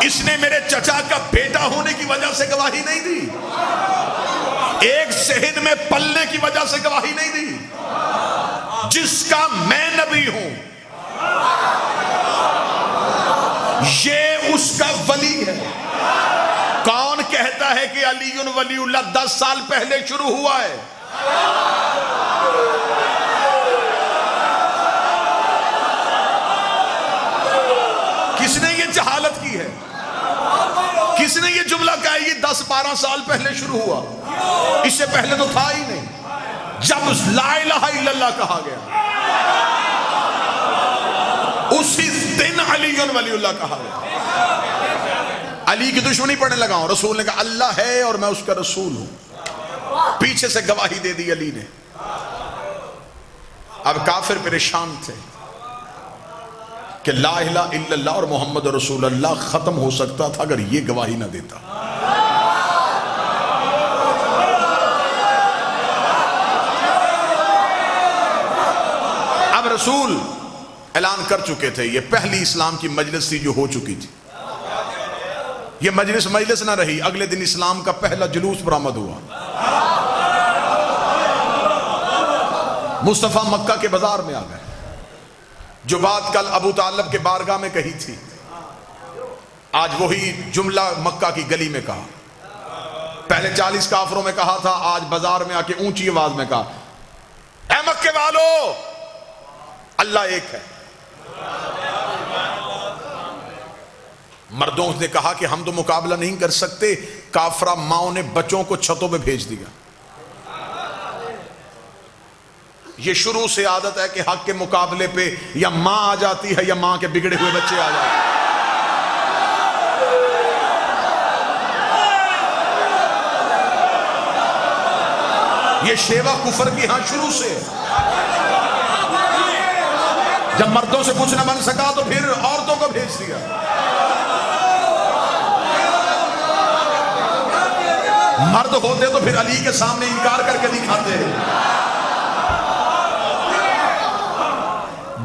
اس نے میرے چچا کا بیٹا ہونے کی وجہ سے گواہی نہیں دی، ایک شہید میں پلنے کی وجہ سے گواہی نہیں دی، جس کا میں نبی ہوں یہ اس کا ولی ہے۔ کون کہتا ہے کہ علی ولی اللہ 10 سال پہلے شروع ہوا ہے؟ کس نے یہ جہالت کی ہے؟ کس نے یہ جملہ کہا ہے یہ 10-12 سال پہلے شروع ہوا؟ اس سے پہلے تو تھا ہی نہیں۔ جب لا الہ الا اللہ کہا گیا اسی دن علی ولی اللہ کہا گیا۔ علی کی دشمنی پڑھنے لگا ہوں، رسول نے کہا اللہ ہے اور میں اس کا رسول ہوں، پیچھے سے گواہی دے دی علی نے۔ اب کافر پریشان تھے کہ لا الہ الا اللہ اور محمد رسول اللہ ختم ہو سکتا تھا اگر یہ گواہی نہ دیتا۔ اب رسول اعلان کر چکے تھے، یہ پہلی اسلام کی مجلس تھی جو ہو چکی تھی، یہ مجلس نہ رہی، اگلے دن اسلام کا پہلا جلوس برآمد ہوا۔ مصطفیٰ مکہ کے بازار میں آ گئے، جو بات کل ابو طالب کے بارگاہ میں کہی تھی آج وہی جملہ مکہ کی گلی میں کہا۔ پہلے 40 کافروں میں کہا تھا، آج بازار میں آ کے اونچی آواز میں کہا اے مکے والو اللہ ایک ہے۔ مردوں نے کہا کہ ہم تو مقابلہ نہیں کر سکتے، کافرہ ماؤں نے بچوں کو چھتوں پہ بھیج دیا۔ یہ شروع سے عادت ہے کہ حق کے مقابلے پہ یا ماں آ جاتی ہے یا ماں کے بگڑے ہوئے بچے آ جاتے ہیں۔ یہ شیوہ کفر کی ہاں شروع سے، جب مردوں سے کچھ نہ بن سکا تو پھر عورتوں کو بھیج دیا۔ مرد ہوتے تو پھر علی کے سامنے انکار کر کے دکھاتے ہیں۔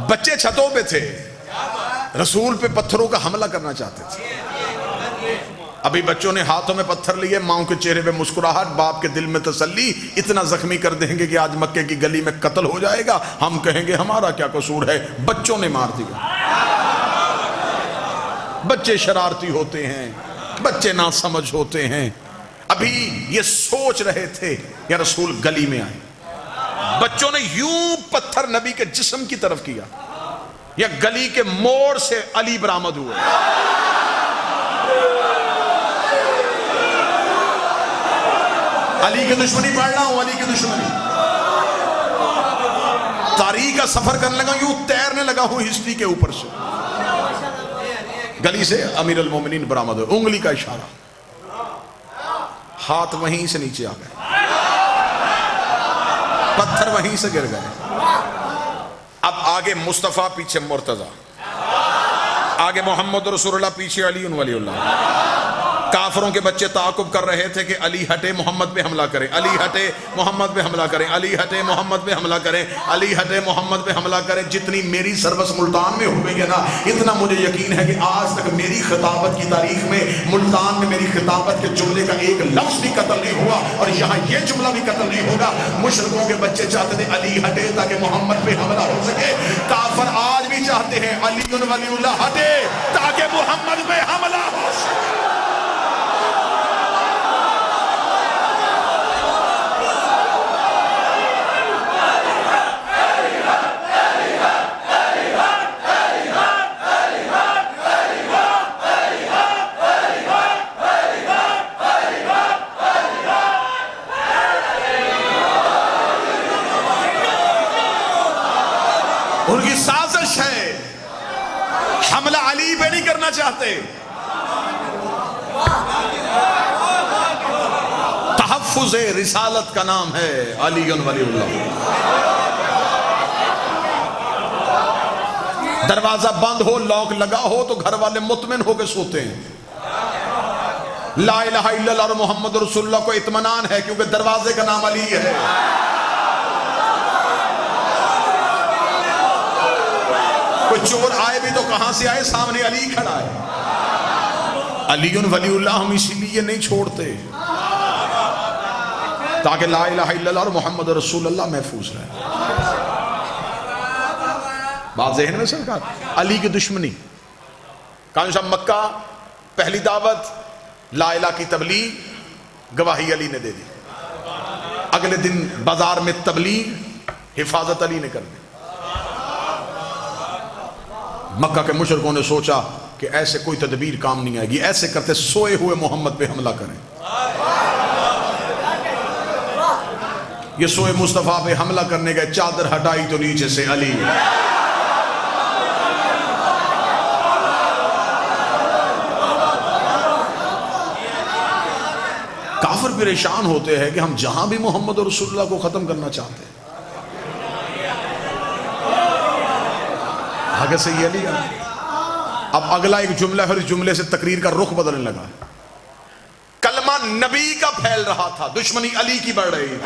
بچے چھتوں پہ تھے، رسول پہ پتھروں کا حملہ کرنا چاہتے تھے۔ ابھی بچوں نے ہاتھوں میں پتھر لیے، ماؤں کے چہرے پہ مسکراہٹ، باپ کے دل میں تسلی، اتنا زخمی کر دیں گے کہ آج مکے کی گلی میں قتل ہو جائے گا، ہم کہیں گے ہمارا کیا قصور ہے، بچوں نے مار دیا۔ بچے شرارتی ہوتے ہیں، بچے ناسمجھ ہوتے ہیں۔ ابھی یہ سوچ رہے تھے یا رسول گلی میں آئے، بچوں نے یوں پتھر نبی کے جسم کی طرف کیا، یا گلی کے موڑ سے علی برآمد ہوئے۔ علی کی دشمنی پڑھ رہا ہوں، علی کی دشمنی، تاریخ کا سفر کرنے لگا، یوں تیرنے لگا ہوں ہسٹری کے اوپر سے۔ گلی سے امیر المومنین برآمد ہوئے، انگلی کا اشارہ، ہاتھ وہیں سے نیچے آ گئے، پتھر وہیں سے گر گئے۔ اب آگے مصطفیٰ، پیچھے مرتضیٰ، آگے محمد رسول اللہ، پیچھے علی ولی اللہ۔ کافروں کے بچے تعاقب کر رہے تھے کہ علی ہٹے محمد پہ حملہ کریں، علی ہٹے محمد پہ حملہ کریں، علی ہٹے محمد پہ حملہ کریں، علی ہٹے محمد پہ حملہ کریں۔ جتنی میری سروس ملتان میں ہو گئی ہے نا، اتنا مجھے یقین ہے کہ آج تک میری خطابت کی تاریخ میں ملتان میں میری خطابت کے جملے کا ایک لفظ بھی قتل نہیں ہوا، اور یہاں یہ جملہ بھی قتل نہیں ہوگا۔ مشرکوں کے بچے چاہتے تھے علی ہٹے تاکہ محمد پہ حملہ ہو سکے، کافر آج بھی چاہتے ہیں علی ولی اللہ ہٹے تاکہ محمد پہ حملہ ہو سکے۔ ان کی سازش ہے، حملہ علی پہ نہیں کرنا چاہتے۔ تحفظ رسالت کا نام ہے علی ولی اللہ۔ دروازہ بند ہو، لاک لگا ہو تو گھر والے مطمئن ہو کے سوتے ہیں۔ لا الہ الا اللہ اور محمد رسول اللہ کو اطمینان ہے کیونکہ دروازے کا نام علی ہے۔ کوئی چور آئے بھی تو کہاں سے آئے، سامنے علی کھڑا ہے۔ علی ولی اللہ ہم اسی لیے نہیں چھوڑتے تاکہ لا الہ الا اللہ اور محمد رسول اللہ محفوظ رہے. بات ذہن میں سرکار. علی کی دشمنی کان صاحب مکہ پہلی دعوت لا الہ کی تبلیغ, گواہی علی نے دے دی. اگلے دن بازار میں تبلیغ, حفاظت علی نے کر دی. مکہ کے مشرکوں نے سوچا کہ ایسے کوئی تدبیر کام نہیں آئے گی, ایسے کرتے سوئے ہوئے محمد پہ حملہ کریں. یہ سوئے مصطفیٰ پہ حملہ کرنے گئے, چادر ہٹائی تو نیچے سے علی. کافر پریشان ہوتے ہیں کہ ہم جہاں بھی محمد رسول اللہ کو ختم کرنا چاہتے ہیں. آگے سے یہ علی. اب اگلا ایک جملہ ہے, اس جملے سے تقریر کا رخ بدلنے لگا. کلمہ نبی کا پھیل رہا تھا, دشمنی علی کی بڑھ رہی تھی.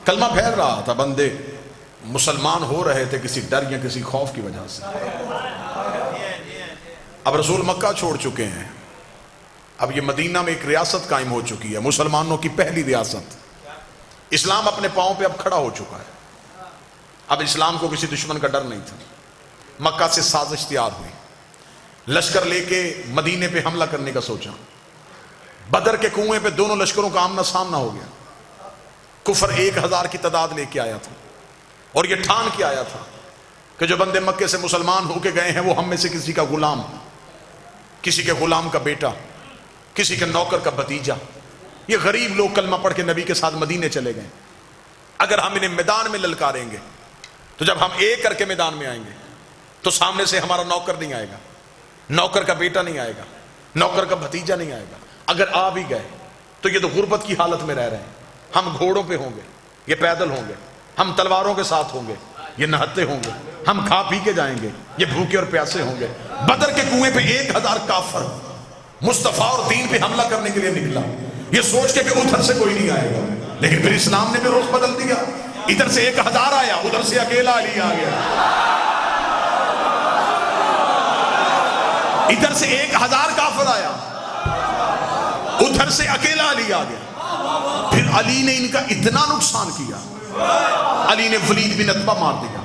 کلمہ پھیل رہا تھا, بندے مسلمان ہو رہے تھے کسی ڈر یا کسی خوف کی وجہ سے. اب رسول مکہ چھوڑ چکے ہیں, اب یہ مدینہ میں ایک ریاست قائم ہو چکی ہے, مسلمانوں کی پہلی ریاست. اسلام اپنے پاؤں پہ اب کھڑا ہو چکا ہے. اب اسلام کو کسی دشمن کا ڈر نہیں تھا. مکہ سے سازش تیار ہوئی, لشکر لے کے مدینے پہ حملہ کرنے کا سوچا. بدر کے کنویں پہ دونوں لشکروں کا آمنا سامنا ہو گیا. کفر 1000 کی تعداد لے کے آیا تھا, اور یہ ٹھان کے آیا تھا کہ جو بندے مکے سے مسلمان ہو کے گئے ہیں وہ ہم میں سے کسی کا غلام, کسی کے غلام کا بیٹا, کسی کے نوکر کا بھتیجا. یہ غریب لوگ کلمہ پڑھ کے نبی کے ساتھ مدینے چلے گئے. اگر ہم انہیں میدان میں للکاریں گے تو جب ہم ایک کر کے میدان میں آئیں گے تو سامنے سے ہمارا نوکر نہیں آئے گا, نوکر کا بیٹا نہیں آئے گا, نوکر کا بھتیجا نہیں آئے گا. اگر آ بھی گئے تو یہ تو غربت کی حالت میں رہ رہے ہیں. ہم گھوڑوں پہ ہوں گے, یہ پیدل ہوں گے. ہم تلواروں کے ساتھ ہوں گے, یہ نہتے ہوں گے. ہم کھا پی کے جائیں گے, یہ بھوکے اور پیاسے ہوں گے. بدر کے کنویں پہ 1000 کافر مصطفیٰ اور دین پہ حملہ کرنے کے لیے نکلا, یہ سوچ کے کہ ادھر سے کوئی نہیں آئے گا. لیکن پھر اسلام نے بھی رخ بدل دیا. ادھر سے 1000 آیا, ادھر سے اکیلا علی آ گیا. ادھر سے 1000 کافر آیا, ادھر سے اکیلا علی آ گیا. پھر علی نے ان کا اتنا نقصان کیا, علی نے ولید بن عتبہ مار دیا,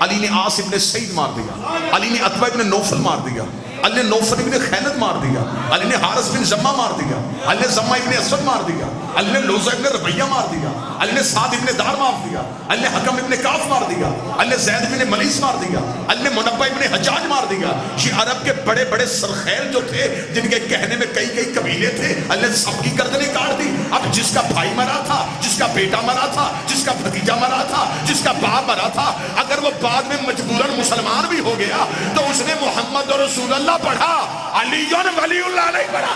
علی نے عاص ابن سعید مار دیا, علی نے عتبہ ابن نوفل مار دیا, علی نے نوفل ابن خیلد مار دیا, علی نے حارث بن زمہ مار دیا, علی نے زمہ ابن اسود مار دیا, علی نے لوزہ ابن ربیہ مار دیا, علی نے سعد ابن دار مار دیا, علی نے حکم ابن کاف مار دیا, علی نے زید ابن ملیس مار دیا, علی نے منبہ ابن حجاج مار دیا. یہ عرب کے بڑے بڑے سرخیل جو تھے, جن کے کہنے میں کئی قبیلے تھے, علی نے سب کی گردنیں کاٹ دی. اب جس کا بھائی مرا تھا, جس کا بیٹا مرا تھا, جس کا بھتیجا مرا تھا, جس کا باپ مرا تھا, اگر وہ بعد میں مجبوراً مسلمان بھی ہو گیا تو اس نے محمد رسول اللہ پڑھا, علی ولی اللہ نہیں پڑھا.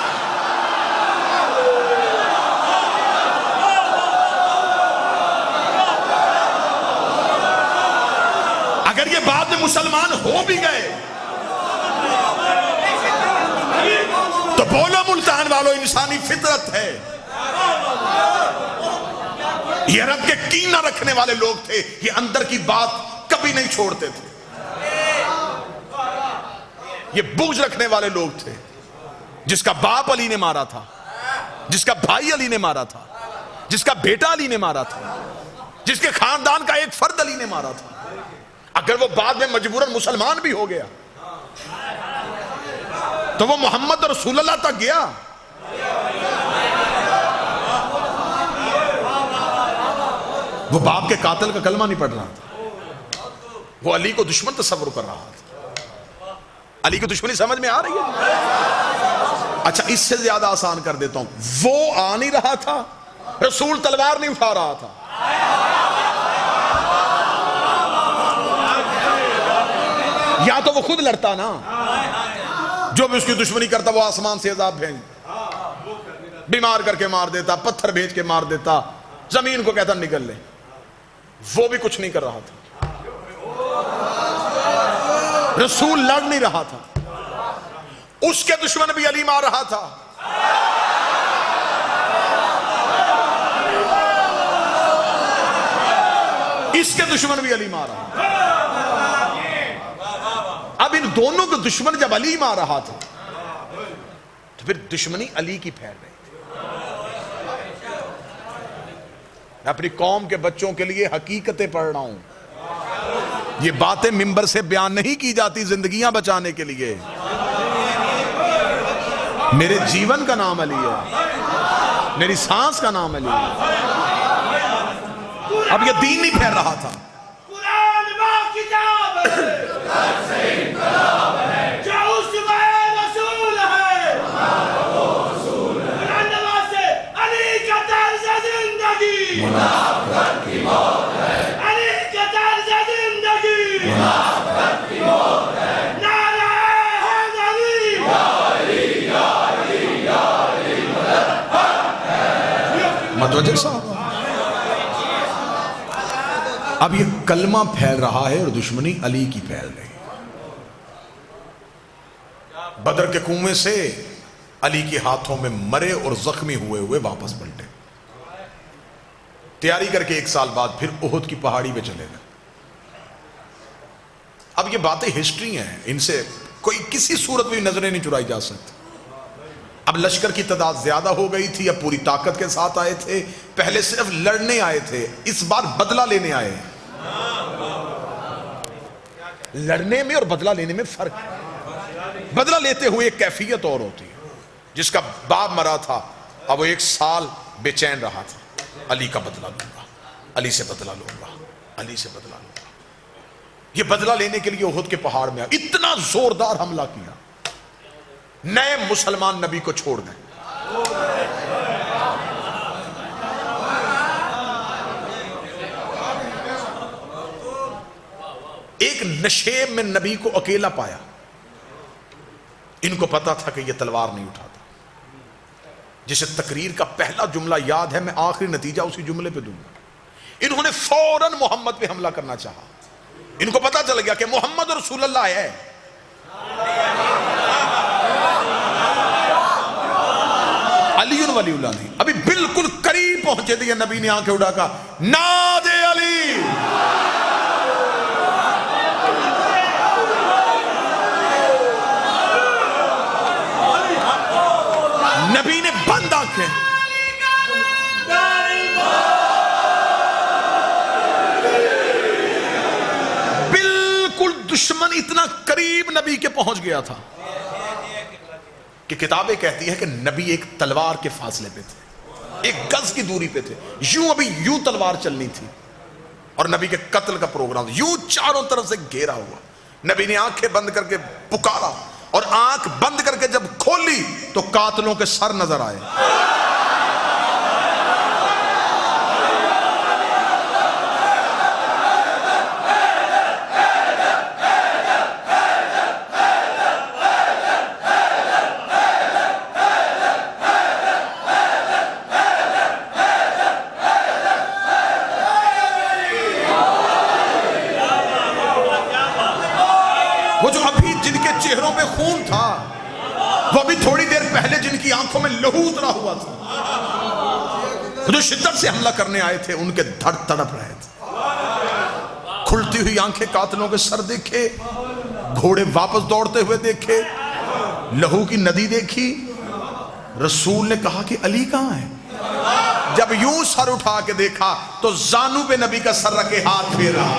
اگر یہ بعد میں مسلمان ہو بھی گئے تو بولو ملتان والو, انسانی فطرت ہے. یہ رب کے کینہ رکھنے والے لوگ تھے, یہ اندر کی بات کبھی نہیں چھوڑتے تھے. یہ بغض رکھنے والے لوگ تھے. جس کا باپ علی نے مارا تھا, جس کا بھائی علی نے مارا تھا, جس کا بیٹا علی نے مارا تھا, جس کے خاندان کا ایک فرد علی نے مارا تھا, اگر وہ بعد میں مجبوراً مسلمان بھی ہو گیا تو وہ محمد رسول اللہ تک گیا. وہ باپ کے قاتل کا کلمہ نہیں پڑھ رہا تھا, وہ علی کو دشمن تصور کر رہا تھا. علی کی دشمنی سمجھ میں آ رہی ہے؟ اچھا اس سے زیادہ آسان کر دیتا ہوں, وہ آ نہیں رہا تھا, رسول تلوار نہیں اٹھا رہا تھا. یا تو وہ خود لڑتا نا, جو بھی اس کی دشمنی کرتا وہ آسمان سے عذاب بھیج, بیمار کر کے مار دیتا, پتھر بھیج کے مار دیتا, زمین کو کہتا نکل لے. وہ بھی کچھ نہیں کر رہا تھا, رسول لڑ نہیں رہا تھا, اس کے دشمن بھی علی مار رہا تھا. اس کے دشمن بھی علی مار رہا. اب ان دونوں کے دشمن جب علی مار رہا تھا تو پھر دشمنی علی کی پھیل رہی. میں اپنی قوم کے بچوں کے لیے حقیقتیں پڑھ رہا ہوں. یہ باتیں ممبر سے بیان نہیں کی جاتی زندگیاں بچانے کے لیے. میرے جیون کا نام علی ہے, میری سانس کا نام علی ہے. اب یہ دین نہیں پھیل رہا تھا. قرآن ماں کتاب ہے, جو اس میں رسول ہے. قرآن نواز سے علی کا طرز زندگی, علی کا طرز زندگی, نعرہ حیدری. متوجہ صاحب, اب یہ کلمہ پھیل رہا ہے اور دشمنی علی کی پھیل رہی. بدر کے کنویں سے علی کے ہاتھوں میں مرے اور زخمی ہوئے واپس پلٹے. تیاری کر کے 1 سال بعد پھر احد کی پہاڑی پہ چلے گئے. اب یہ باتیں ہسٹری ہیں, ان سے کوئی کسی صورت میں نظریں نہیں چرائی جا سکتی. اب لشکر کی تعداد زیادہ ہو گئی تھی, اب پوری طاقت کے ساتھ آئے تھے. پہلے صرف لڑنے آئے تھے, اس بار بدلہ لینے آئے. لڑنے میں اور بدلہ لینے میں فرق ہے. بدلہ لیتے ہوئے ایک کیفیت اور ہوتی ہے. جس کا باپ مرا تھا اب وہ 1 سال بے چین رہا تھا. علی کا بدلہ لوں گا, علی سے بدلہ لوں گا, علی سے بدلہ لوں گا. یہ بدلہ لینے کے لیے احد کے پہاڑ میں اتنا زوردار حملہ کیا, نئے مسلمان نبی کو چھوڑ گئے. ایک نشیب میں نبی کو اکیلا پایا. ان کو پتا تھا کہ یہ تلوار نہیں اٹھاتا. جسے تقریر کا پہلا جملہ یاد ہے, میں آخری نتیجہ اسی جملے پہ دوں گا. انہوں نے فوراً محمد پہ حملہ کرنا چاہا. ان کو پتا چل گیا کہ محمد رسول اللہ ہے. علی ولی اللہ نہیں. ابھی بالکل قریب پہنچے تھے, نبی نے آنکھیں اٹھا کہا نادے علی. نبی نے بند آنکھیں, بالکل دشمن اتنا قریب نبی کے پہنچ گیا تھا کہ کتابیں کہتی ہیں کہ نبی ایک تلوار کے فاصلے پہ تھے, 1 گز کی دوری پہ تھے. یوں تلوار چلنی تھی اور نبی کے قتل کا پروگرام یوں چاروں طرف سے گھیرا ہوا. نبی نے آنکھیں بند کر کے پکارا, اور آنکھ بند کر کے جب کھولی تو قاتلوں کے سر نظر آئے. وہ جو ابھی جن کے چہروں پہ خون تھا, وہ ابھی تھوڑی دیر پہلے جن کی آنکھوں میں لہو اترا ہوا تھا, وہ جو شدت سے حملہ کرنے آئے تھے, ان کے دھڑ تڑپ رہے تھے. کھلتی ہوئی آنکھیں قاتلوں کے سر دیکھے, گھوڑے واپس دوڑتے ہوئے دیکھے, لہو کی ندی دیکھی. رسول نے کہا کہ علی کہاں ہے؟ جب یوں سر اٹھا کے دیکھا تو زانو پہ نبی کا سر رکھے ہاتھ پھیر رہا.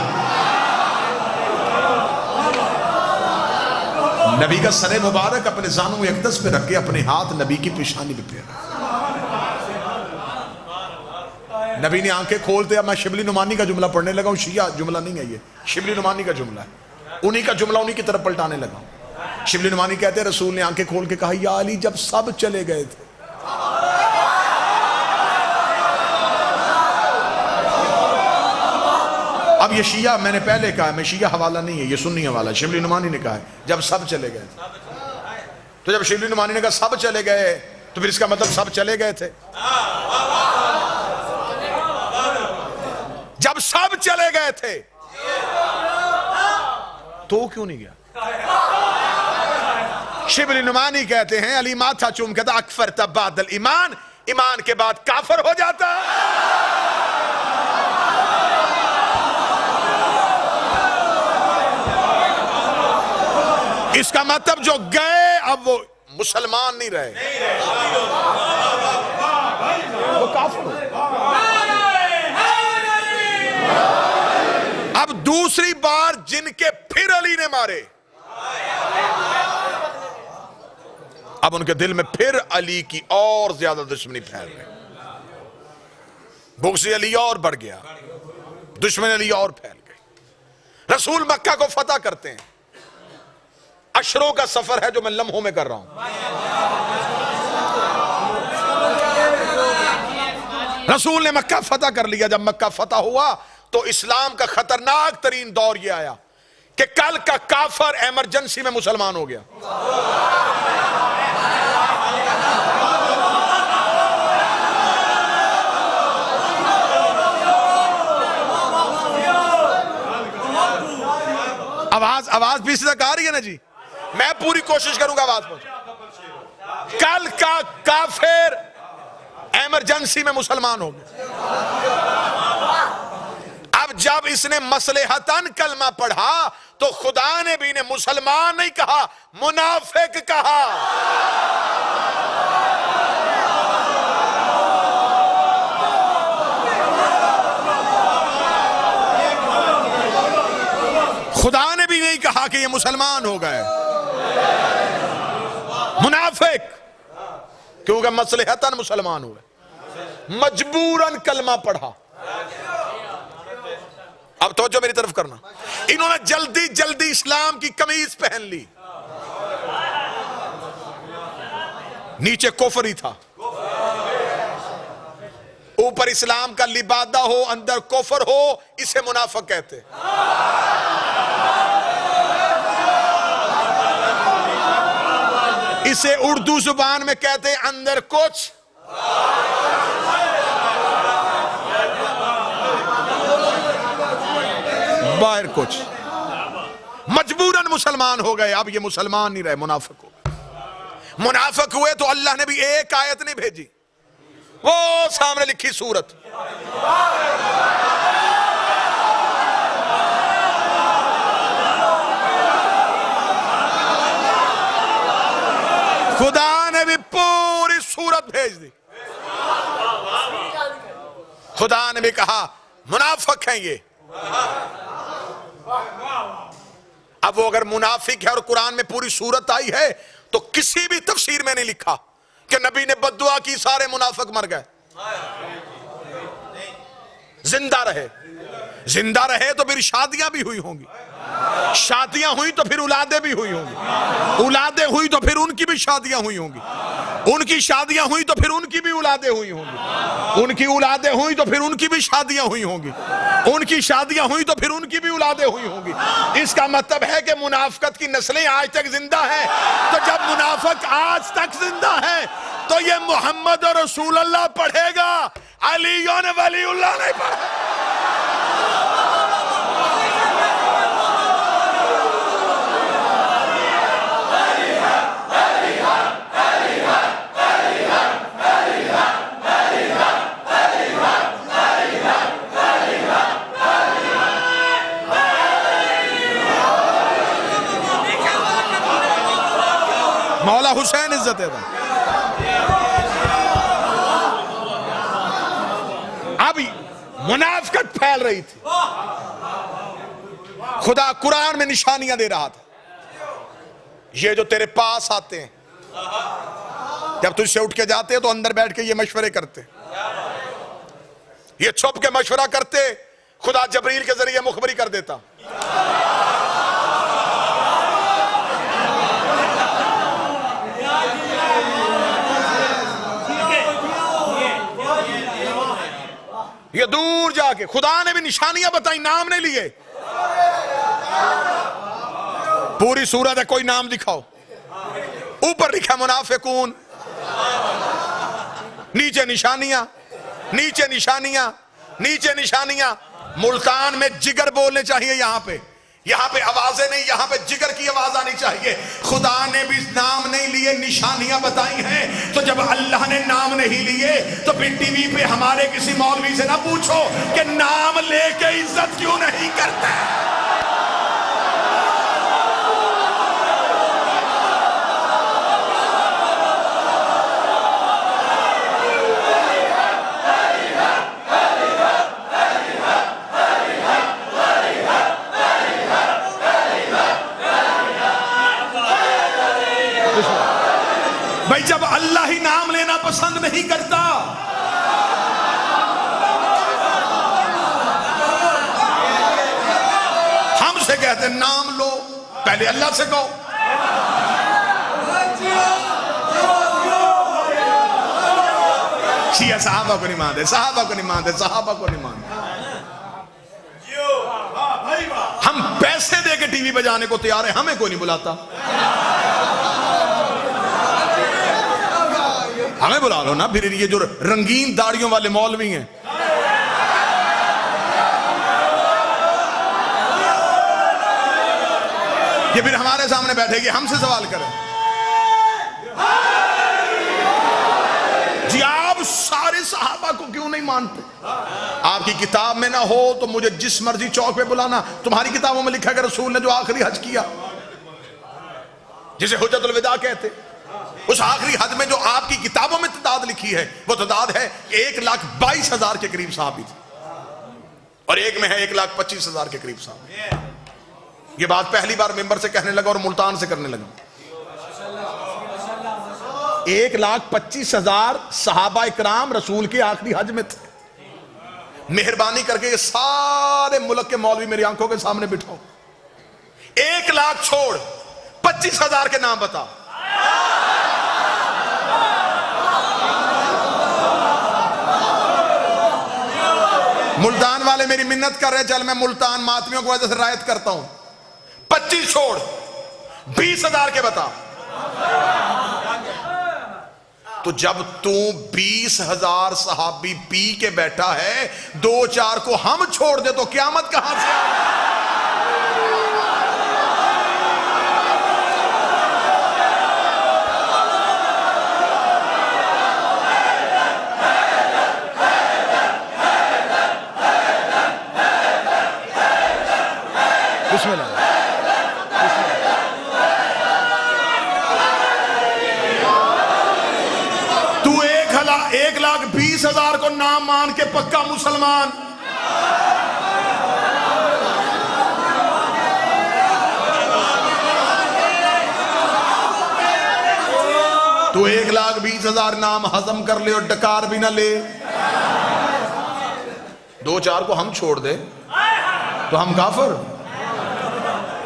نبی کا سر مبارک اپنے زانو اقدس پہ رکھ کے اپنے ہاتھ نبی کی پیشانی پہ پھیرا. نبی نے آنکھیں کھولتے, اب میں شبلی نعمانی کا جملہ پڑھنے لگا ہوں. شیعہ جملہ نہیں ہے یہ, شبلی نعمانی کا جملہ ہے. انہی کا جملہ انہی کی طرف پلٹانے لگا ہوں. شبلی نعمانی کہتے ہیں رسول نے آنکھیں کھول کے کہا یا علی جب سب چلے گئے تھے. اب یہ شیعہ, میں نے پہلے کہا میں شیعہ حوالہ نہیں ہے, یہ سنی حوالہ. شبلی نعمانی نے کہا ہے جب سب چلے گئے تھے. تو جب شبلی نعمانی نے کہا سب چلے گئے تو پھر اس کا مطلب سب چلے گئے تھے. جب سب چلے گئے تھے تو کیوں نہیں گیا؟ شبلی نعمانی کہتے ہیں علی ماتھا چوم کہتا اکفر بعد الایمان, ایمان کے بعد کافر ہو جاتا. اس کا مطلب جو گئے اب وہ مسلمان نہیں رہے، وہ کافر ہو۔ اب دوسری بار جن کے پھر علی نے مارے، اب ان کے دل میں پھر علی کی اور زیادہ دشمنی پھیل گئی، بغض علی اور بڑھ گیا، دشمن علی اور پھیل گئی۔ رسول مکہ کو فتح کرتے ہیں، عشروں کا سفر ہے جو میں لمحوں میں کر رہا ہوں۔ رسول نے مکہ فتح کر لیا۔ جب مکہ فتح ہوا تو اسلام کا خطرناک ترین دور یہ آیا کہ کل کا کافر ایمرجنسی میں مسلمان ہو گیا۔ آواز بھی تک آ رہی ہے نا جی؟ میں پوری کوشش کروں گا آواز پہنچ۔ کل کا کافر ایمرجنسی میں مسلمان ہو گیا۔ اب جب اس نے مصلحتاً کلمہ پڑھا تو خدا نے بھی انہیں مسلمان نہیں کہا، منافق کہا۔ خدا نے بھی نہیں کہا کہ یہ مسلمان ہو گئے، منافق، کیونکہ مصلحتاً مسلمان ہوئے، مجبوراً کلمہ پڑھا۔ اب توجہ میری طرف کرنا، انہوں نے جلدی جلدی اسلام کی قمیض پہن لی، نیچے کفر ہی تھا، اوپر اسلام کا لبادہ ہو اندر کفر ہو، اسے منافق کہتے۔ اسے اردو زبان میں کہتے ہیں اندر کچھ باہر کچھ۔ مجبوراً مسلمان ہو گئے، اب یہ مسلمان نہیں رہے، منافق ہو گئے۔ منافق ہوئے تو اللہ نے بھی ایک آیت نہیں بھیجی، وہ سامنے لکھی سورت، خدا نے بھی پوری سورت بھیج دی۔ خدا نے بھی کہا منافق ہیں یہ۔ اب وہ اگر منافق ہے اور قرآن میں پوری سورت آئی ہے تو کسی بھی تفسیر میں نہیں لکھا کہ نبی نے بد دعا کی سارے منافق مر گئے۔ زندہ رہے، زندہ رہے تو پھر شادیاں بھی ہوئی ہوں گی، شادیاں ہوئی تو پھر اولادیں بھی ہوئی ہوں گی، اولادیں ہوئی تو پھر ان کی بھی شادیاں ہوئی ہوں گی، ان کی شادیاں ہوئی تو پھر ان کی بھی اولادیں ہوئی ہوں گی، ان کی اولادیں ہوئی تو پھر ان کی بھی شادیاں ہوئی ہوں گی، ان کی شادیاں ہوئی تو پھر ان کی بھی اولادیں ہوئی ہوں گی۔ اس کا مطلب ہے کہ منافقت کی نسلیں آج تک زندہ ہیں۔ تو جب منافق آج تک زندہ ہے تو یہ محمد رسول اللہ پڑھے گا، علی ولی اللہ نہیں پڑھے گا۔ مولا حسین عزت ہے۔ اب منافقت پھیل رہی تھی، خدا قرآن میں نشانیاں دے رہا تھا، یہ جو تیرے پاس آتے ہیں، جب تجھ سے اٹھ کے جاتے ہیں تو اندر بیٹھ کے یہ مشورے کرتے، یہ چھپ کے مشورہ کرتے، خدا جبریل کے ذریعے مخبری کر دیتا۔ یہ دور جا کے خدا نے بھی نشانیاں بتائیں، نام نہیں لیے۔ پوری سورت ہے، کوئی نام دکھاؤ، اوپر لکھا منافقون، نیچے نشانیاں، نیچے نشانیاں، نیچے نشانیاں۔ ملتان میں جگر بولنے چاہیے، یہاں پہ آوازیں نہیں، یہاں پہ جگر کی آواز آنی چاہیے۔ خدا نے بھی نام نہیں لیے، نشانیاں بتائی ہیں۔ تو جب اللہ نے نام نہیں لیے تو پھر ٹی وی پہ ہمارے کسی مولوی سے نہ پوچھو کہ نام لے کے عزت کیوں نہیں کرتے۔ پسند نہیں کرتا. ہم سے کہتے نام لو, پہلے اللہ سے کہو. شیعہ صحابہ کو نہیں مانتے, صحابہ کو نہیں مانتے, صحابہ کو نہیں مانتے. ہم پیسے دے کے ٹی وی بجانے کو تیار ہیں, ہمیں کوئی نہیں بلاتا. ہمیں بلا لو نا. پھر یہ جو رنگین داڑیوں والے مولوی ہیں, یہ پھر ہمارے سامنے بیٹھے گی, ہم سے سوال کریں. جی آپ سارے صحابہ کو کیوں نہیں مانتے؟ آپ کی کتاب میں نہ ہو تو مجھے جس مرضی چوک پہ بلانا. تمہاری کتابوں میں لکھا کہ رسول نے جو آخری حج کیا, جسے حجت الوداع کہتے, اس آخری حج میں جو آپ کی کتابوں میں تعداد لکھی ہے, وہ تعداد ہے 1,22,000 کے قریب صحابی تھے, اور ایک میں ہے 1,25,000 کے قریب صحابی. یہ بات پہلی بار ممبر سے کہنے لگا اور ملتان سے کرنے لگا. 1,25,000 صحابہ اکرام رسول کے آخری حج میں تھے. مہربانی کر کے یہ سارے ملک کے مولوی میری آنکھوں کے سامنے بٹھاؤ. 1,00,000 چھوڑ 25,000 کے نام بتا. ملتان والے میری منت کر رہے, چل میں ملتان ماتمیوں کو وجہ سے رعایت کرتا ہوں. 25 چھوڑ 20,000 کے بتا. تو جب تو 20,000 صحابی پی کے بیٹھا ہے, 2-4 کو ہم چھوڑ دے تو قیامت کہاں سے آئے؟ بسم اللہ. تو 1,20,000 کو نام مان کے پکا مسلمان. تو 1,20,000 نام ہضم کر لے اور ڈکار بھی نہ لے. 2-4 کو ہم چھوڑ دے تو ہم کافر,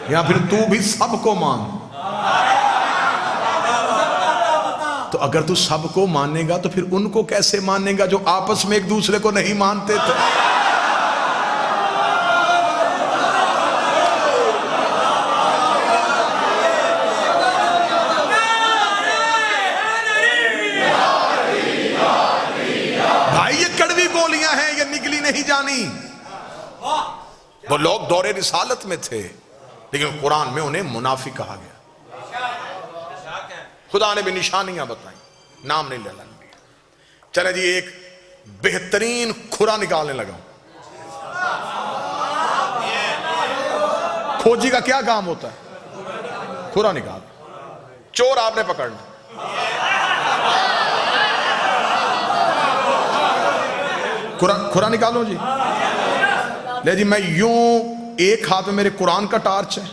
یا پھر تو بھی سب کو مان. تو اگر تو سب کو مانے گا تو پھر ان کو کیسے مانے گا جو آپس میں ایک دوسرے کو نہیں مانتے تھے؟ بھائی یہ کڑوی گولیاں ہیں, یہ نگلی نہیں جانی. وہ لوگ دور رسالت میں تھے لیکن قرآن میں انہیں منافق کہا گیا. خدا نے بھی نشانیاں بتائیں, نام نہیں لینا. چلے جی ایک بہترین کھرا نکالنے لگا. کھوجی کا کیا کام ہوتا ہے؟ کھرا نکال. چور آپ نے پکڑنا, کھرا نکالو جی. لے جی میں یوں, ایک ہاتھ میں میرے قرآن کا ٹارچ ہے,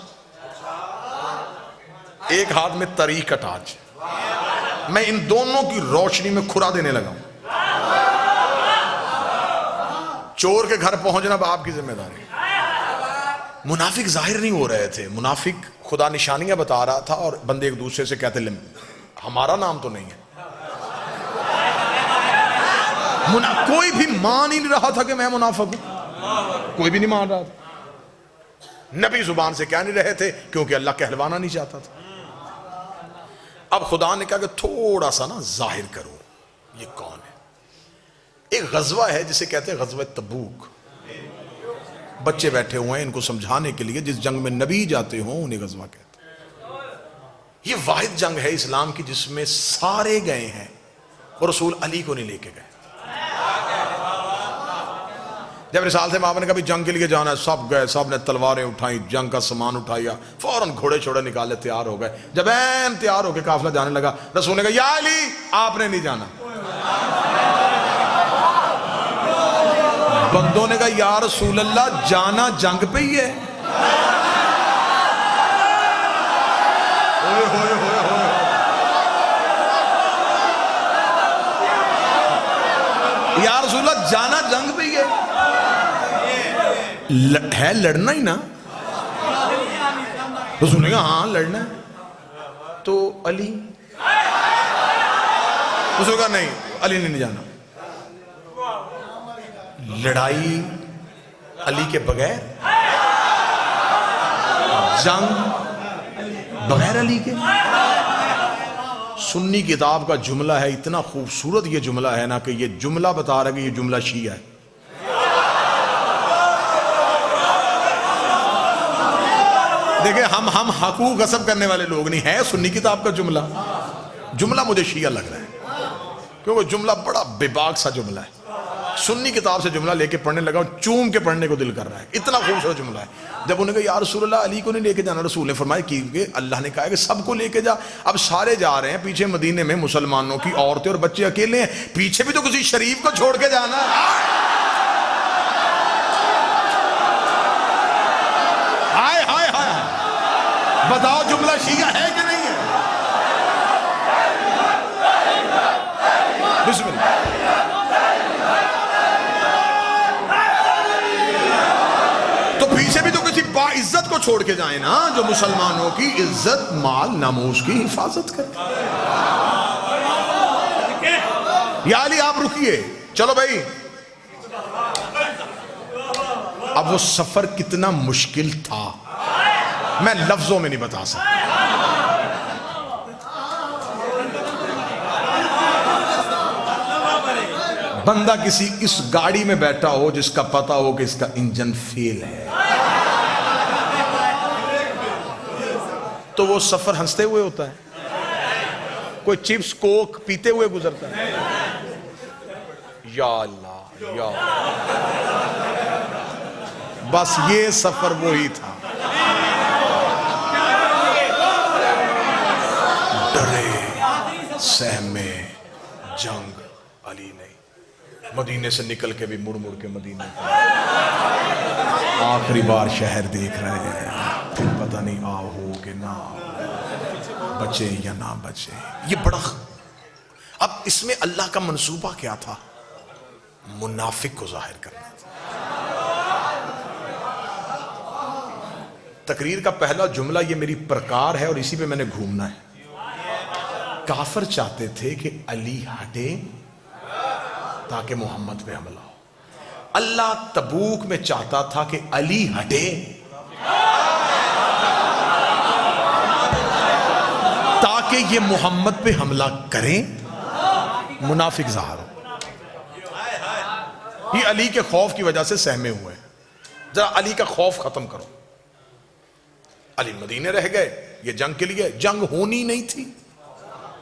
ایک ہاتھ میں تاریخ کا ٹارچ ہے. میں ان دونوں کی روشنی میں کھرا دینے لگا ہوں. چور کے گھر پہنچنا اب آپ کی ذمہ داری. منافق ظاہر نہیں ہو رہے تھے, منافق خدا نشانیاں بتا رہا تھا اور بندے ایک دوسرے سے کہتے ہمارا نام تو نہیں ہے. کوئی بھی مان ہی نہیں رہا تھا کہ میں منافق ہوں, کوئی بھی نہیں مان رہا تھا. نبی زبان سے کہہ نہیں رہے تھے کیونکہ اللہ کہلوانا نہیں چاہتا تھا. اب خدا نے کہا کہ تھوڑا سا نا ظاہر کرو یہ کون ہے. ایک غزوہ ہے جسے کہتے ہیں غزوہ تبوک. بچے بیٹھے ہوئے ہیں, ان کو سمجھانے کے لیے جس جنگ میں نبی جاتے ہوں انہیں غزوہ کہتے ہیں. یہ واحد جنگ ہے اسلام کی جس میں سارے گئے ہیں اور رسول علی کو نہیں لے کے گئے. جب رسالت سے آپ نے کہا جنگ کے لیے جانا ہے, سب گئے, سب نے تلواریں اٹھائیں, جنگ کا سامان اٹھایا, فوراً گھوڑے چھوڑے نکالے, تیار ہو گئے. جب این تیار ہو کے قافلہ جانے لگا, رسول نے کہا یا علی آپ نے نہیں جانا. بندوں نے کہا یا رسول اللہ جانا جنگ پہ ہی ہے. یا رسول اللہ جانا جنگ پہ ہی ہے لڑنا ہی نا. رسول نے کہا ہاں لڑنا ہے. تو علی رسول کہا نہیں علی نے نہیں جانا. لڑائی علی کے بغیر, جنگ بغیر علی کے. سنی کتاب کا جملہ ہے, اتنا خوبصورت یہ جملہ ہے نا کہ یہ جملہ بتا رہا ہے کہ یہ جملہ شیعہ ہے. دیکھیں ہم حقوق غصب کرنے والے لوگ نہیں ہیں. سنی کتاب کا جملہ مجھے شیعہ لگ رہا ہے کیونکہ جملہ بڑا بے باک سا جملہ ہے. سنی کتاب سے جملہ لے کے پڑھنے لگا, چوم کے پڑھنے کو دل کر رہا ہے, اتنا خوبصورت جملہ ہے. جب انہوں نے کہا یا رسول اللہ علی کو نہیں لے کے جانا, رسول نے فرمایا کیونکہ اللہ نے کہا ہے کہ سب کو لے کے جا. اب سارے جا رہے ہیں, پیچھے مدینے میں مسلمانوں کی عورتیں اور بچے اکیلے ہیں, پیچھے بھی تو کسی شریف کو چھوڑ کے جانا ہے. ہائے ہائے ہائے, بتاؤ جملہ شیعہ ہے کہ نہیں ہے؟ بسم اللہ. تو پیچھے بھی تو کسی باعزت کو چھوڑ کے جائیں نا, جو مسلمانوں کی عزت مال ناموس کی حفاظت کرے. یا علی آپ رکیے, چلو بھائی. اب وہ سفر کتنا مشکل تھا میں لفظوں میں نہیں بتا سکتا. بندہ کسی اس گاڑی میں بیٹھا ہو جس کا پتا ہو کہ اس کا انجن فیل ہے, تو وہ سفر ہنستے ہوئے ہوتا ہے. کوئی چپس کوک پیتے ہوئے گزرتا ہے. یا اللہ یا اللہ. بس یہ سفر وہی تھا. ڈرے سہمے جنگ علی نہیں. مدینے سے نکل کے بھی مڑ مڑ کے مدینے آخری بار شہر دیکھ رہے ہیں, پھر پتہ نہیں آؤ ہو کہ نہ بچے یا نہ بچے. یہ بڑا اب اس میں اللہ کا منصوبہ کیا تھا؟ منافق کو ظاہر کرنا تھا. تقریر کا پہلا جملہ یہ میری پرکار ہے اور اسی پہ میں نے گھومنا ہے. کافر چاہتے تھے کہ علی ہٹے تاکہ محمد پہ حملہ ہو. اللہ تبوک میں چاہتا تھا کہ علی ہٹے تاکہ یہ محمد پہ حملہ کریں, منافق ظاہر ہو. یہ علی کے خوف کی وجہ سے سہمے ہوئے ہیں. ذرا علی کا خوف ختم کرو. علی مدینے رہ گئے, یہ جنگ کے لیے جنگ ہونی نہیں تھی,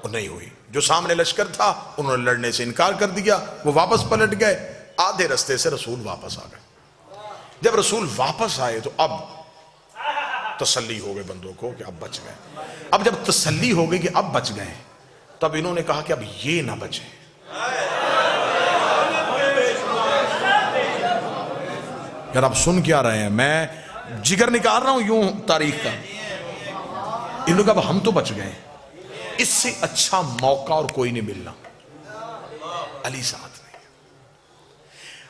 وہ نہیں ہوئی. جو سامنے لشکر تھا انہوں نے لڑنے سے انکار کر دیا, وہ واپس پلٹ گئے. آدھے رستے سے رسول واپس آ گئے. جب رسول واپس آئے تو اب تسلی ہو گئے بندوں کو کہ اب بچ گئے. اب جب تسلی ہو گئی کہ اب بچ گئے, تب انہوں نے کہا کہ اب یہ نہ بچے. یار آپ سن کیا رہے ہیں, میں جگر نکال رہا ہوں یوں تاریخ کا. ان لوگ اب ہم تو بچ گئے, اس سے اچھا موقع اور کوئی نہیں ملنا. علی ساتھ نہیں.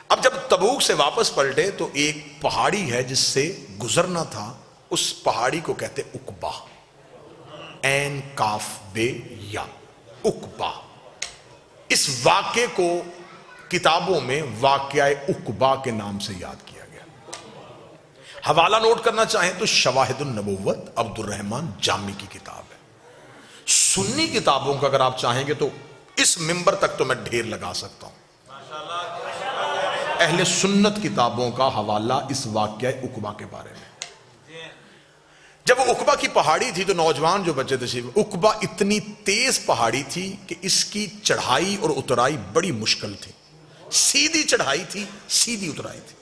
اب جب تبوک سے واپس پلٹے تو ایک پہاڑی ہے جس سے گزرنا تھا, اس پہاڑی کو کہتے عقبہ, عین کاف بے یا, عقبہ. اس واقعے کو کتابوں میں واقعہ عقبہ کے نام سے یاد کیا گیا. حوالہ نوٹ کرنا چاہیں تو شواہد النبوت عبد الرحمن جامی کی کتاب ہے. سنی کتابوں کا اگر آپ چاہیں گے تو اس ممبر تک تو میں ڈھیر لگا سکتا ہوں. اہل سنت کتابوں کا حوالہ اس واقعہ عقبہ کے بارے میں. جب وہ عقبہ کی پہاڑی تھی تو نوجوان جو بچے تھے, عقبہ اتنی تیز پہاڑی تھی کہ اس کی چڑھائی اور اترائی بڑی مشکل تھی. سیدھی چڑھائی تھی, سیدھی اترائی تھی.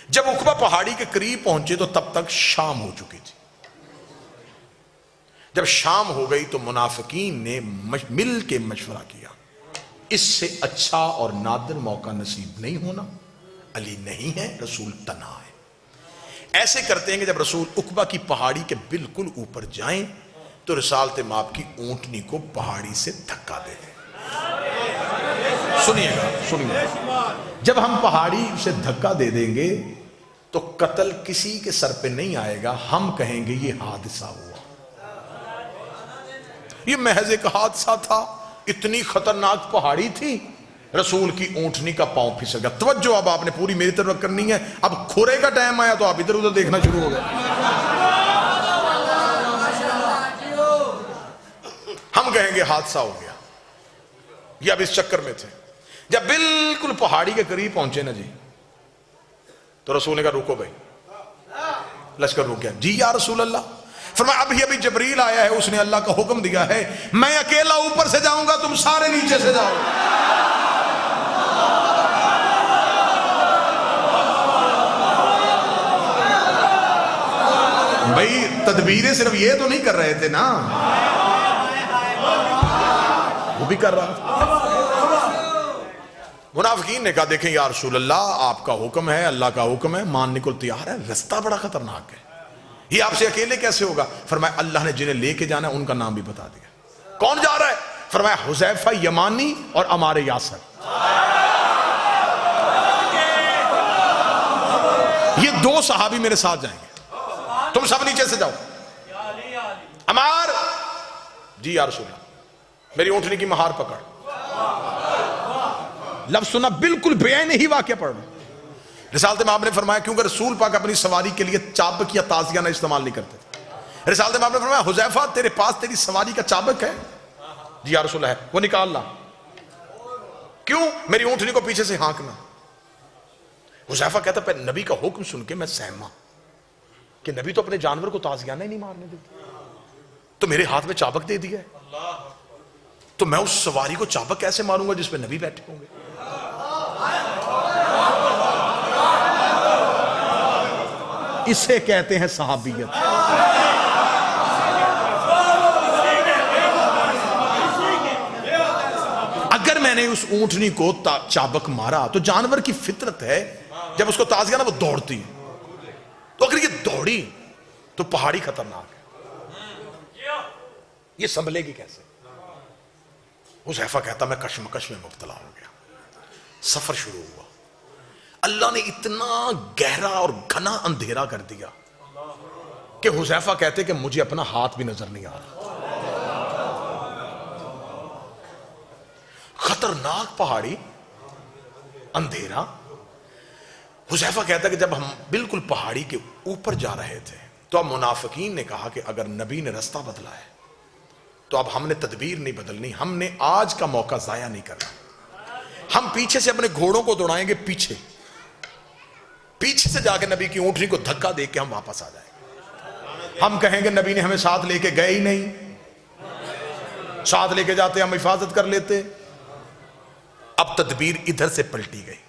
جب عقبہ پہاڑی کے قریب پہنچے تو تب تک شام ہو چکی تھی. جب شام ہو گئی تو منافقین نے مل کے مشورہ کیا, اس سے اچھا اور نادر موقع نصیب نہیں ہونا. علی نہیں ہے, رسول تنہا ہے. ایسے کرتے ہیں کہ جب رسول عقبہ کی پہاڑی کے بالکل اوپر جائیں تو رسالت مآب کی اونٹنی کو پہاڑی سے دھکا دے دیں. سنیے گا، جب ہم پہاڑی سے دھکا دے دیں گے تو قتل کسی کے سر پہ نہیں آئے گا، ہم کہیں گے یہ حادثہ ہوا، یہ محض ایک حادثہ تھا، اتنی خطرناک پہاڑی تھی، رسول کی اونٹنی کا پاؤں پھسل گیا۔ توجہ اب آپ نے پوری میری طرف کرنی ہے، اب کھورے کا ٹائم آیا تو آپ ادھر ادھر دیکھنا شروع ہو گئے۔ ہم کہیں گے حادثہ ہو گیا، یہ اب اس چکر میں تھے۔ جب بالکل پہاڑی کے قریب پہنچے نا جی، تو رسول نے کہا رکو بھائی، لشکر رک گیا۔ جی یا رسول اللہ، فرمایا ابھی جبریل آیا ہے، اس نے اللہ کا حکم دیا ہے، میں اکیلا اوپر سے جاؤں گا، تم سارے نیچے سے جاؤ۔ بھائی تدبیریں صرف یہ تو نہیں کر رہے تھے نا، وہ بھی کر رہا تھا۔ منافقین نے کہا دیکھیں یا رسول اللہ، آپ کا حکم ہے، اللہ کا حکم ہے، ماننے کو تیار ہے، رستہ بڑا خطرناک ہے، یہ آپ سے اکیلے کیسے ہوگا؟ فرمایا اللہ نے جنہیں لے کے جانا ہے ان کا نام بھی بتا دیا۔ کون جا رہا ہے؟ فرمایا حذیفہ یمانی اور عمار یاسر، یہ دو صحابی میرے ساتھ جائیں گے، تم سب نیچے سے جاؤ۔ عمار، جی یا رسول اللہ، میری اونٹنی کی مہار پکڑ۔ لفظ سنا، بالکل بعین ہی واقعہ پڑھ رہا۔ رسالت میں آپ نے فرمایا کیونکہ رسول پاک اپنی سواری کے لیے چابک یا تازیانہ استعمال نہیں کرتے تھے، رسالت میں آپ نے فرمایا حذیفہ تیرے پاس تیری سواری کا چابک ہے؟ جی یا رسول اللہ ہے، وہ نکال لا۔ کیوں؟ میری اونٹنی کو پیچھے سے ہانکنا۔ حذیفہ کہتا پہ نبی کا حکم سن کے میں سہما کہ نبی تو اپنے جانور کو تازیانہ ہی نہیں مارنے دیتے، تو میرے ہاتھ میں چابک دے دیا ہے، تو میں اس سواری کو چابک کیسے ماروں گا جس پہ نبی بیٹھے ہوں گے؟ اسے کہتے ہیں صحابیت۔ اگر میں نے اس اونٹنی کو چابک مارا تو جانور کی فطرت ہے جب اس کو تازیانہ وہ دوڑتی ہے، تو اگر یہ دوڑی تو پہاڑی خطرناک ہے، یہ سنبھلے گی کیسے؟ حذیفہ کہتا میں کشمکش میں مبتلا ہو گیا۔ سفر شروع ہوا، اللہ نے اتنا گہرا اور گھنا اندھیرا کر دیا کہ حذیفہ کہتے کہ مجھے اپنا ہاتھ بھی نظر نہیں آ رہا۔ خطرناک پہاڑی، اندھیرا۔ حذیفہ کہتا ہے کہ جب ہم بالکل پہاڑی کے اوپر جا رہے تھے تو اب منافقین نے کہا کہ اگر نبی نے رستہ بدلا ہے تو اب ہم نے تدبیر نہیں بدلنی، ہم نے آج کا موقع ضائع نہیں کرنا، ہم پیچھے سے اپنے گھوڑوں کو دوڑائیں گے، پیچھے سے جا کے نبی کی اونٹنی کو دھکا دے کے ہم واپس آ جائیں گے۔ ہم کہیں گے نبی نے ہمیں ساتھ لے کے گئے ہی نہیں، ساتھ لے کے جاتے ہم حفاظت کر لیتے۔ اب تدبیر ادھر سے پلٹی گئی،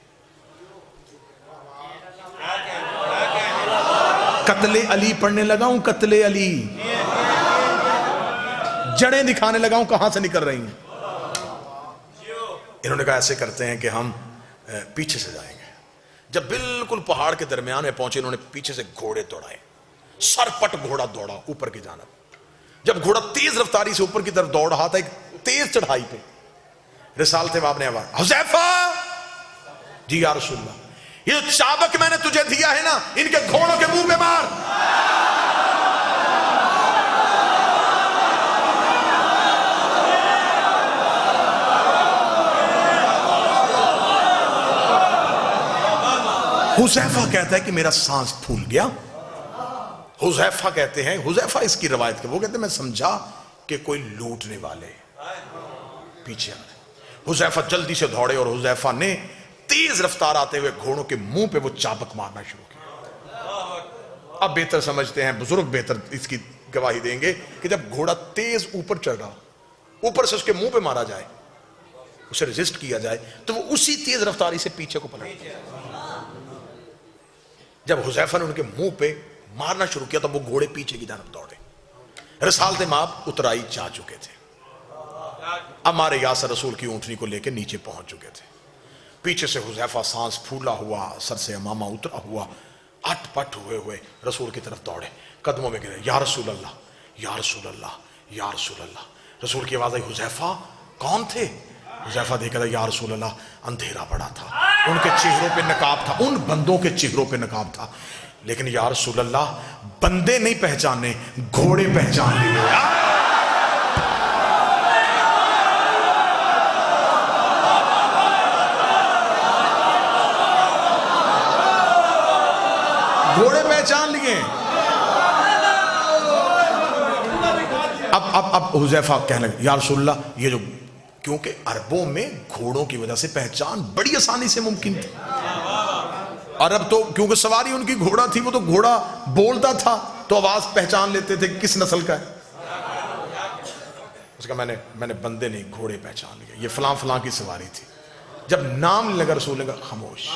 قتل علی پڑھنے لگا ہوں، قتل علی، جڑیں دکھانے لگا ہوں کہاں سے نکل رہی ہیں۔ انہوں نے کہا ایسے کرتے ہیں کہ ہم پیچھے سے جائیں گے۔ جب بالکل پہاڑ کے درمیان میں پہنچے انہوں نے پیچھے سے گھوڑے دوڑائے، سر پٹ گھوڑا دوڑا اوپر کی جانب۔ جب گھوڑا تیز رفتاری سے اوپر کی طرف دوڑ رہا تھا ایک تیز چڑھائی پہ، رسالت باب نے آواز، حذیفہ، جی یا رسول اللہ، یہ جو چابک میں نے تجھے دیا ہے نا، ان کے گھوڑوں کے منہ پہ مار۔ حذیفہ کہتا ہے کہ میرا سانس پھول گیا۔ حذیفہ کہتے ہیں، حذیفہ اس کی روایت کے وہ کہتے ہیں میں سمجھا کہ کوئی لوٹنے والے پیچھے آ رہے۔ حذیفہ جلدی سے دوڑے اور حذیفہ نے تیز رفتار آتے ہوئے گھوڑوں کے منہ پہ وہ چابک مارنا شروع کیا۔ اب بہتر سمجھتے ہیں، بزرگ بہتر اس کی گواہی دیں گے کہ جب گھوڑا تیز اوپر چڑھ رہا، اوپر سے اس کے منہ پہ مارا جائے، اسے ریزسٹ کیا جائے، تو وہ اسی تیز رفتاری سے پیچھے کو پلٹ جائے۔ جب حذیفہ نے ان کے منہ پہ مارنا شروع کیا تو وہ گھوڑے پیچھے کی طرف دوڑے۔ رسالت مآب اترائی جا چکے تھے، عمار یاسر رسول کی اونٹنی کو لے کے نیچے پہنچ چکے تھے۔ پیچھے سے حذیفہ سانس پھولا ہوا، سر سے امامہ اترا ہوا، اٹ پٹ ہوئے رسول کی طرف دوڑے، قدموں میں گرے، یا رسول اللہ، یا رسول اللہ، یا رسول اللہ۔ رسول کی آواز آئی، حذیفہ کون تھے؟ حذیفہ دیکھا تھا یا رسول اللہ اندھیرا پڑا تھا، ان کے چہروں پہ نقاب تھا، ان بندوں کے چہروں پہ نقاب تھا، لیکن یا رسول اللہ بندے نہیں پہچانے، گھوڑے پہچان لیے۔ گھوڑے پہچان لیے۔ اب حذیفہ کہنے لگے یا رسول اللہ یہ جو، کیونکہ عربوں میں گھوڑوں کی وجہ سے پہچان بڑی آسانی سے ممکن تھی۔ عرب تو کیونکہ سواری ان کی گھوڑا تھی، وہ تو گھوڑا بولتا تھا تو آواز پہچان لیتے تھے کس نسل کا ہے۔ اس کا میں نے بندے نہیں گھوڑے پہچان لیے، یہ فلاں فلاں کی سواری تھی۔ جب نام لگا رسول نے کہا خاموش۔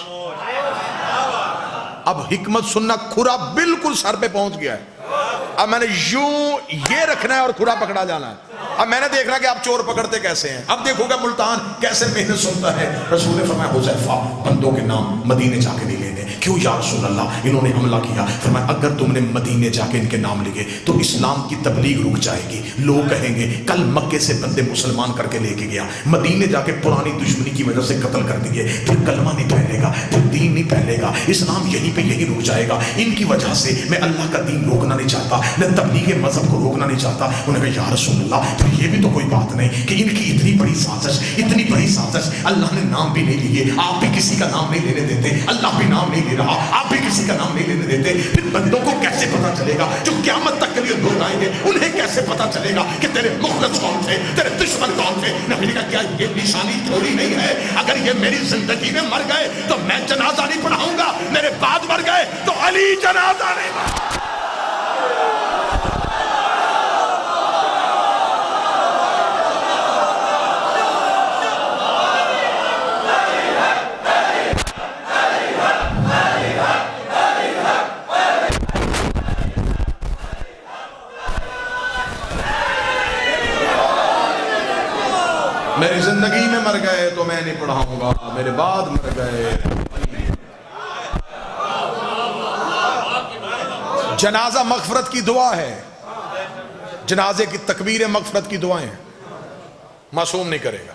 اب حکمت سننا، کھرا بالکل سر پہ پہنچ گیا ہے، اب میں نے یوں یہ رکھنا ہے اور کھرا پکڑا جانا ہے۔ اب میں نے دیکھنا کہ آپ چور پکڑتے کیسے ہیں، اب دیکھو گا ملتان کیسے محنت سنتا ہے۔ رسول نے فرمایا حذیفہ بندوں کے نام مدینے جا کے نہیں لینے۔ کیوں یا رسول اللہ؟ انہوں نے حملہ کیا۔ فرمایا اگر تم نے مدینے جا کے ان کے نام لکھے تو اسلام کی تبلیغ رک جائے گی، لوگ کہیں گے کل مکے سے بندے مسلمان کر کے لے کے گیا، مدینے جا کے پرانی دشمنی کی وجہ سے قتل کر دیے، پھر کلمہ نہیں پھیلے گا، پھر دین نہیں پھیلے گا، اسلام یہیں پہ یہی رک جائے گا۔ ان کی وجہ سے میں اللہ کا دین روکنا نہیں چاہتا، میں تبلیغ مذہب کو روکنا نہیں چاہتا۔ انہوں نے کہا یا رسول اللہ پھر یہ بھی تو کوئی بات نہیں کہ ان کی اتنی بڑی سازش، اتنی بڑی سازش، اللہ نے نام بھی نہیں لیے، آپ بھی کسی کا نام نہیں لینے دیتے، اللہ بھی نام نہیں لے رہا، آپ بھی کسی کا نام نہیں لینے دیتے، پھر بندوں کو کیسے پتا چلے گا جو قیامت تک کے لیے لوگ آئیں گے، انہیں کیسے پتا چلے گا کہ تیرے مخلص کون تھے، تیرے دشمن کون تھے؟ نبی نے کہا کیا یہ نشانی تھوڑی نہیں ہے، اگر یہ میری زندگی میں مر گئے تو میں جنازہ نہیں پڑھاؤں گا، میرے بعد مر گئے تو علی جنازہ نہیں پڑھاؤں۔ میری زندگی میں مر گئے تو میں نہیں پڑھاؤں گا، میرے بعد مر گئے۔ جنازہ مغفرت کی دعا ہے، جنازے کی تکبیر مغفرت کی دعائیں ہیں، معصوم نہیں کرے گا۔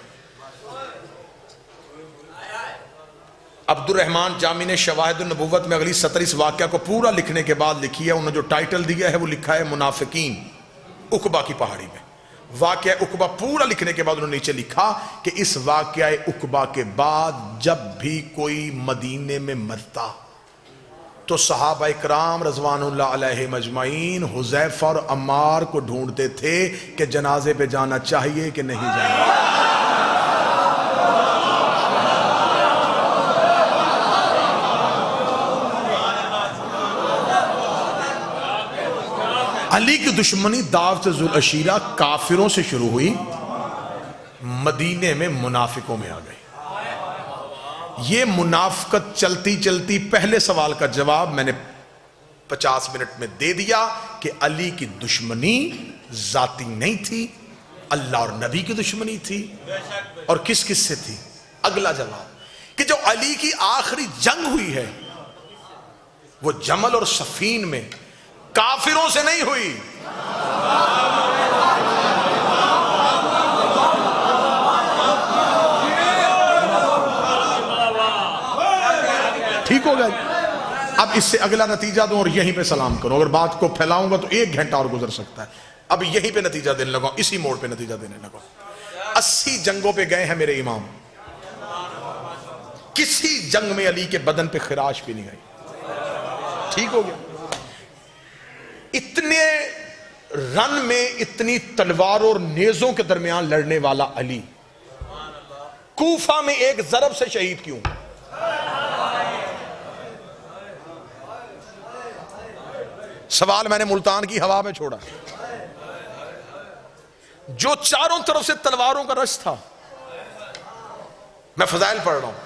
عبد الرحمن جامی نے شواہد النبوت میں اگلی سطر اس واقعہ کو پورا لکھنے کے بعد لکھی ہے، انہوں نے جو ٹائٹل دیا ہے وہ لکھا ہے منافقین عقبہ کی پہاڑی میں۔ واقعہ عقبہ پورا لکھنے کے بعد انہوں نے نیچے لکھا کہ اس واقعہ عقبہ کے بعد جب بھی کوئی مدینے میں مرتا تو صحابہ اکرام رضوان اللہ علیہ مجمعین حذیفہ اور عمار کو ڈھونڈتے تھے کہ جنازے پہ جانا چاہیے کہ نہیں جانا۔ علی کی دشمنی دعوت ذوالعشیرہ کافروں سے شروع ہوئی، مدینے میں منافقوں میں آ گئی۔ یہ منافقت چلتی چلتی پہلے سوال کا جواب میں نے 50 منٹ میں دے دیا کہ علی کی دشمنی ذاتی نہیں تھی، اللہ اور نبی کی دشمنی تھی۔ اور کس کس سے تھی؟ اگلا جواب کہ جو علی کی آخری جنگ ہوئی ہے وہ جمل اور صفین میں کافروں سے نہیں ہوئی، ٹھیک ہو گیا۔ اب اس سے اگلا نتیجہ دوں اور یہیں پہ سلام کروں، اگر بات کو پھیلاؤں گا تو 1 گھنٹہ اور گزر سکتا ہے، اب یہیں پہ نتیجہ دینے لگا، اسی موڑ پہ نتیجہ دینے لگا۔ 80 جنگوں پہ گئے ہیں میرے امام، کسی جنگ میں علی کے بدن پہ خراش بھی نہیں آئی، ٹھیک ہو گیا۔ اتنے رن میں اتنی تلواروں اور نیزوں کے درمیان لڑنے والا علی کوفہ میں ایک ضرب سے شہید کیوں؟ سوال میں نے ملتان کی ہوا میں چھوڑا، جو چاروں طرف سے تلواروں کا رش تھا۔ میں فضائل پڑھ رہا ہوں،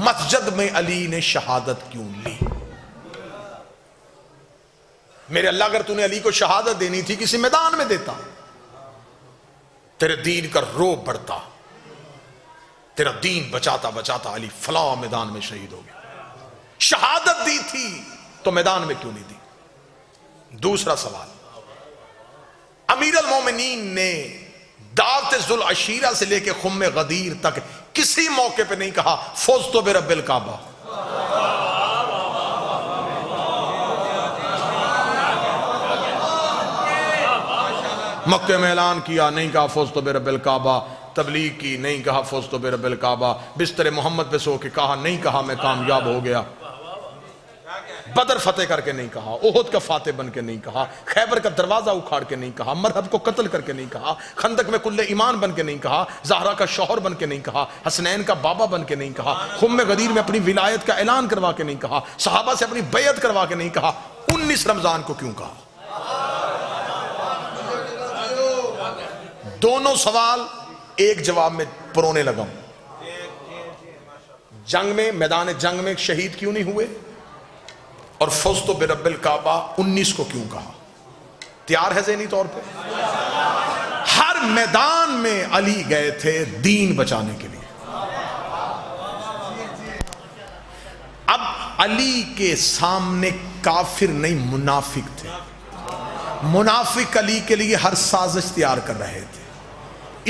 مسجد میں علی نے شہادت کیوں لی؟ میرے اللہ اگر تُو نے علی کو شہادت دینی تھی کسی میدان میں دیتا، تیرے دین کا روب بڑھتا، تیرا دین بچاتا بچاتا علی فلاں میدان میں شہید ہو گیا۔ شہادت دی تھی تو میدان میں کیوں نہیں دی؟ دوسرا سوال، امیر المومنین نے دعوت ذوالعشیرہ سے لے کے خم غدیر تک کسی موقع پہ نہیں کہا فزت برب الکعبہ. مکہ میں اعلان کیا نہیں کہا فزت برب الکعبہ. تبلیغ کی نہیں کہا فزت برب الکعبہ. بستر محمد پہ سو کے کہا نہیں کہا میں کامیاب ہو گیا. بدر فتح کر کے نہیں کہا, احد کا فاتح بن کے نہیں کہا, خیبر کا دروازہ اکھاڑ کے نہیں کہا, مرحب کو قتل کر کے نہیں کہا, خندق میں کل ایمان بن کے نہیں کہا, زہرا کا شوہر بن کے نہیں کہا, حسنین کا بابا بن کے نہیں کہا, خم غدیر میں اپنی ولایت کا اعلان کروا کے نہیں کہا, صحابہ سے اپنی بیعت کروا کے نہیں کہا. 19 رمضان کو کیوں کہا؟ دونوں سوال ایک جواب میں پرونے لگا ہوں. جنگ میں, میدان جنگ میں شہید کیوں نہیں ہوئے؟ اور فزت برب الکعبہ 19 کو کیوں کہا؟ تیار ہے ذہنی طور پہ؟ ہر میدان میں علی گئے تھے دین بچانے کے لیے. اب علی کے سامنے کافر نہیں منافق تھے. منافق علی کے لیے ہر سازش تیار کر رہے تھے.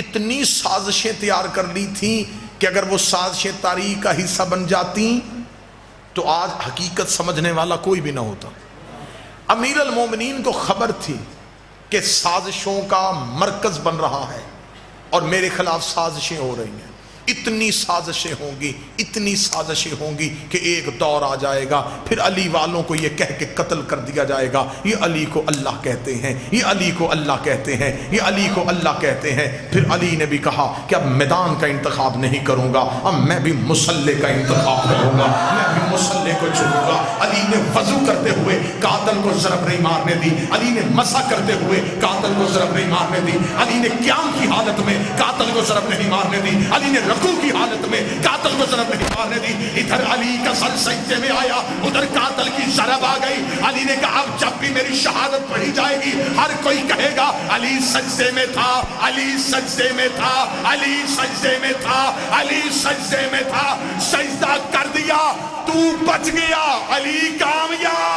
اتنی سازشیں تیار کر لی تھیں کہ اگر وہ سازشیں تاریخ کا حصہ بن جاتی تو آج حقیقت سمجھنے والا کوئی بھی نہ ہوتا. امیر المومنین کو خبر تھی کہ سازشوں کا مرکز بن رہا ہے اور میرے خلاف سازشیں ہو رہی ہیں. اتنی سازشیں ہوں گی, اتنی سازشیں ہوں گی کہ ایک دور آ جائے گا پھر علی والوں کو یہ کہہ کے قتل کر دیا جائے گا یہ علی کو اللہ کہتے ہیں, یہ علی کو اللہ کہتے ہیں, یہ علی کو اللہ کہتے ہیں. پھر علی نے بھی کہا کہ اب میدان کا انتخاب نہیں کروں گا, اب میں بھی مسلح کا انتخاب کروں گا, میں بھی مسلح کو چنوں گا. علی نے وضو کرتے ہوئے قاتل کو ضرب نہیں مارنے دی, علی نے مسح کرتے ہوئے قاتل کو ضرب نہیں مارنے دی, علی نے قیام کی حالت میں قاتل کو ضرب نہیں مارنے دی, علی نے رکوع کی حالت میں قاتل کو ضرب نہیں مارنے دی. ادھر علی کا سر سجدے میں آیا, ادھر قاتل کی ضرب آ گئی. علی نے کہا اب جب بھی میری شہادت پڑھی جائے گی ہر کوئی کہے گا علی سجدے میں تھا, علی سجدے میں تھا, علی سجدے میں تھا, علی سجدے میں تھا. سجدہ کر دیا, تو بچ گیا, علی کامیاب.